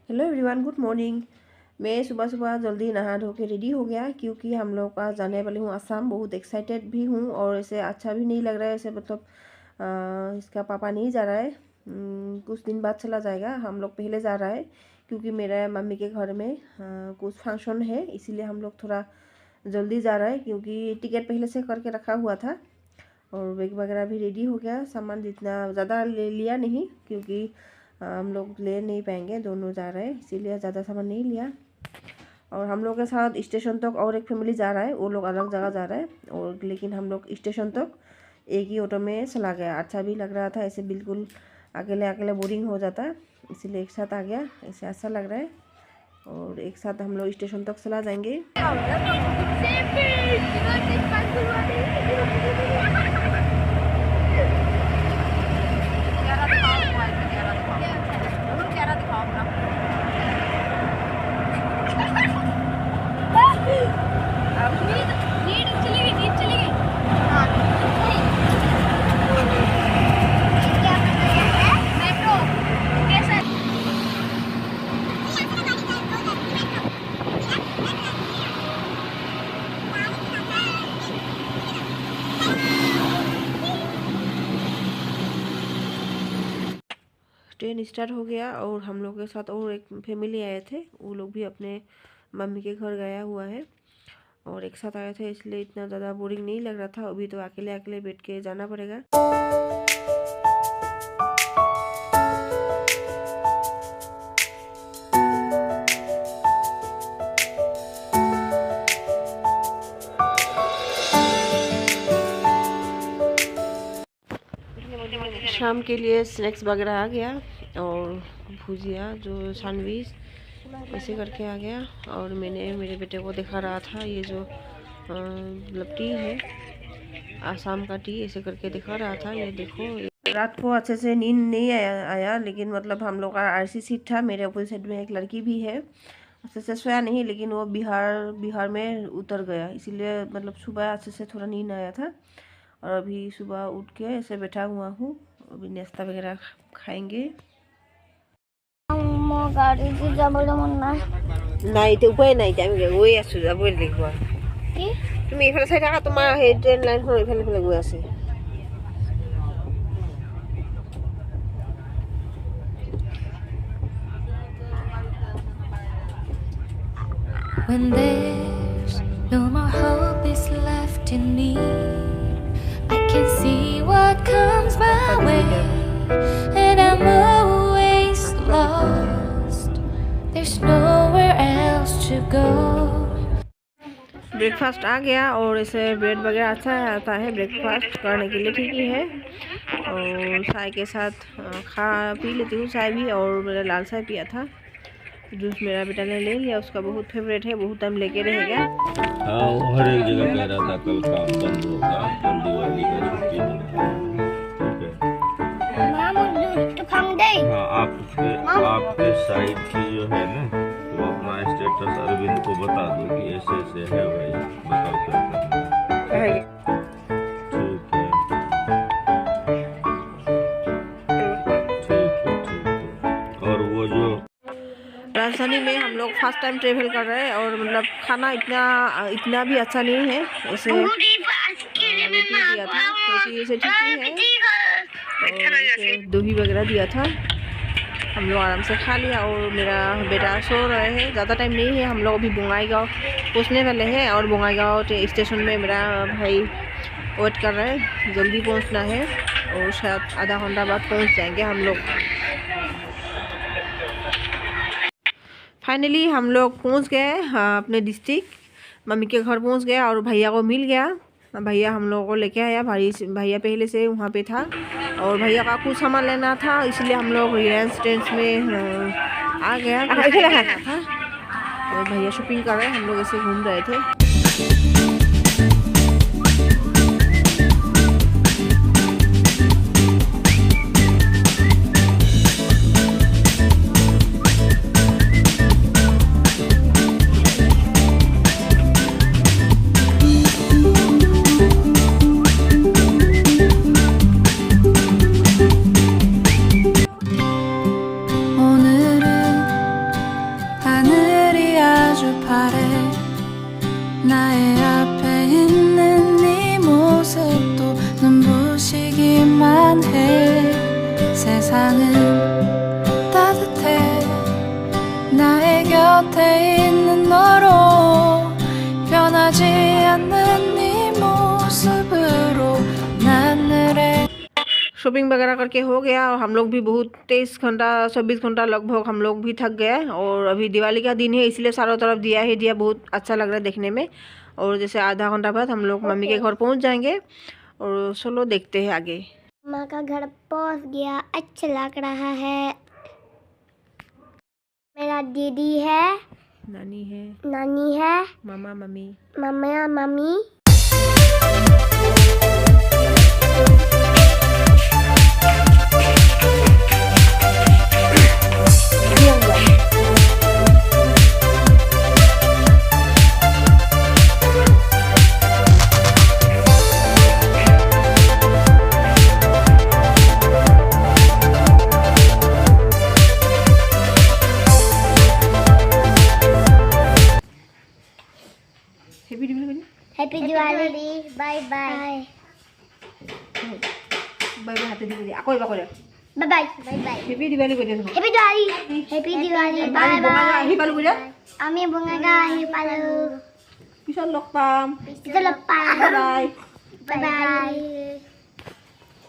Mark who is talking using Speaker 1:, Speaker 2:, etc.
Speaker 1: Hello everyone, good morning. मैं सुबह सुबह जल्दी नहा धो के रेडी हो गया क्योंकि हम लोग का जाने वाली हूँ असम। बहुत एक्साइटेड भी हूँ और ऐसे अच्छा भी नहीं लग रहा है। ऐसे मतलब इसका पापा नहीं जा रहा है, कुछ दिन बाद चला जाएगा। हम लोग पहले जा रहा है क्योंकि मेरा मम्मी के घर में कुछ फंक्शन है, इसीलिए हम लोग थोड़ा जल्दी जा रहा है क्योंकि टिकट पहले से करके रखा हुआ था। और बैग वगैरह भी रेडी हो गया। सामान जितना ज़्यादा ले लिया नहीं क्योंकि हम लोग ले नहीं पाएंगे, दोनों जा रहे हैं, इसीलिए ज़्यादा सामान नहीं लिया। और हम लोग के साथ स्टेशन तक और एक फैमिली जा रहा है, वो लोग अलग जगह जा रहा है। और लेकिन हम लोग स्टेशन तक एक ही ऑटो में चला गया। अच्छा भी लग रहा था, ऐसे बिल्कुल अकेले अकेले बोरिंग हो जाता, इसीलिए एक साथ आ गया, ऐसे अच्छा लग रहा है। और एक साथ हम लोग स्टेशन तक चला जाएंगे। ट्रेन स्टार्ट हो गया और हम लोग के साथ और एक फैमिली आए थे, वो लोग भी अपने मम्मी के घर गया हुआ है और एक साथ आए थे, इसलिए इतना ज़्यादा बोरिंग नहीं लग रहा था। अभी तो अकेले अकेले बैठ के जाना पड़ेगा। शाम के लिए स्नैक्स वगैरह आ गया और भुजिया जो सैंडविच ऐसे करके आ गया। और मैंने मेरे बेटे को दिखा रहा था ये जो मतलब टी है, आसाम का टी, ऐसे करके दिखा रहा था। ये देखो, रात को अच्छे से नींद नहीं आया लेकिन मतलब हम लोग का आरसी सीट था। मेरे अपोजिट साइड में एक लड़की भी है, अच्छे से सोया नहीं लेकिन वो बिहार में उतर गया, इसीलिए मतलब सुबह अच्छे से थोड़ा नींद आया था। और अभी सुबह उठ के ऐसे बैठा हुआ हूँ, अभी नाश्ता वगैरह खाएंगे। নাই তো উপায় নাই, আমি গৈ আছো, যাবই লাগিব। তুমি এইফালে চাই থাকা, তোমাৰ সেই ট্ৰেইন লাইনখন এইফালে এইফালে গৈ আছে।
Speaker 2: When there's no more hope is left in me, I can see what comes my way, and I'm always lost. There's nowhere else to go.
Speaker 1: Breakfast आ गया और ऐसे ब्रेड वगैरह अच्छा आता है ब्रेकफास्ट करने के लिए, ठीक ही है। और चाय के साथ खा पी लेती हूँ चाय भी, और मेरा लाल चाय पिया था। जूस मेरा बेटा ने ले लिया, उसका बहुत फेवरेट है, बहुत टाइम लेके रहेगा।
Speaker 3: हाँ, वो हर एक जगह कह रहा था कल काम बंद होगा, कल दिवाली का छुट्टी है। हाँ, आपके साइड की जो है ना, तो अपना स्टेटस अरविंद को बता दो कि ऐसे ऐसे है भाई, बताओ क्या करना है। ठीक है। और वो जो
Speaker 1: राजधानी में हम लोग फर्स्ट टाइम ट्रेवल कर रहे हैं और मतलब खाना इतना भी अच्छा नहीं है। ऐसे रोटी दिया था, रोटी ऐसे ठीक ही है, और दही वगैरह दिया था। हम लोग आराम से खा लिया और मेरा बेटा सो रहे हैं। ज़्यादा टाइम नहीं है, हम लोग अभी बोंगाईगांव पहुँचने वाले हैं और बोंगाईगांव स्टेशन में मेरा भाई वेट कर रहे हैं, जल्दी पहुँचना है और शायद आधा घंटा बाद पहुँच जाएंगे हम लोग। फाइनली हम लोग पहुंच गए अपने डिस्ट्रिक्ट, मम्मी के घर पहुंच गया और भैया को मिल गया। भैया हम लोगों को लेके आया, भैया पहले से वहाँ पे था और भैया का कुछ सामान लेना था, इसलिए हम लोग रिलायंस ट्रेंड्स में आ गया था। और भैया शॉपिंग कर रहे हैं, हम लोग ऐसे घूम रहे थे।
Speaker 2: 곁에 있는 너로 변하지 않는 네 모습으로 난 늘에
Speaker 1: शॉपिंग वगैरह करके हो गया और हम लोग भी बहुत 23 घंटा 24 घंटा लगभग हम लोग भी थक गए। और अभी दिवाली का दिन है इसलिए चारों तरफ दिया ही दिया, बहुत अच्छा लग रहा है देखने में। और जैसे आधा घंटा बाद हम लोग मम्मी के घर पहुंच जाएंगे और चलो देखते हैं आगे।
Speaker 4: माँ का घर पहुंच गया, अच्छा लग रहा है। मेरा दीदी है, नानी है,
Speaker 1: मामा मम्मी।
Speaker 4: मामा मम्मी। Happy Diwali, bye bye.
Speaker 1: Bye bye happy Diwali. আকৌ এবাৰ কৰে।
Speaker 4: Bye bye bye bye.
Speaker 1: Happy Diwali কৈ দিয়া।
Speaker 4: Happy Diwali, happy Diwali, bye bye.
Speaker 1: আহি পালো কৈ দিয়া।
Speaker 4: আমি বঙাইগাঁও আহি পালো।
Speaker 1: পিছত লগ পাম।
Speaker 4: পিছত লগ পাম।
Speaker 1: Bye bye.
Speaker 4: Bye by.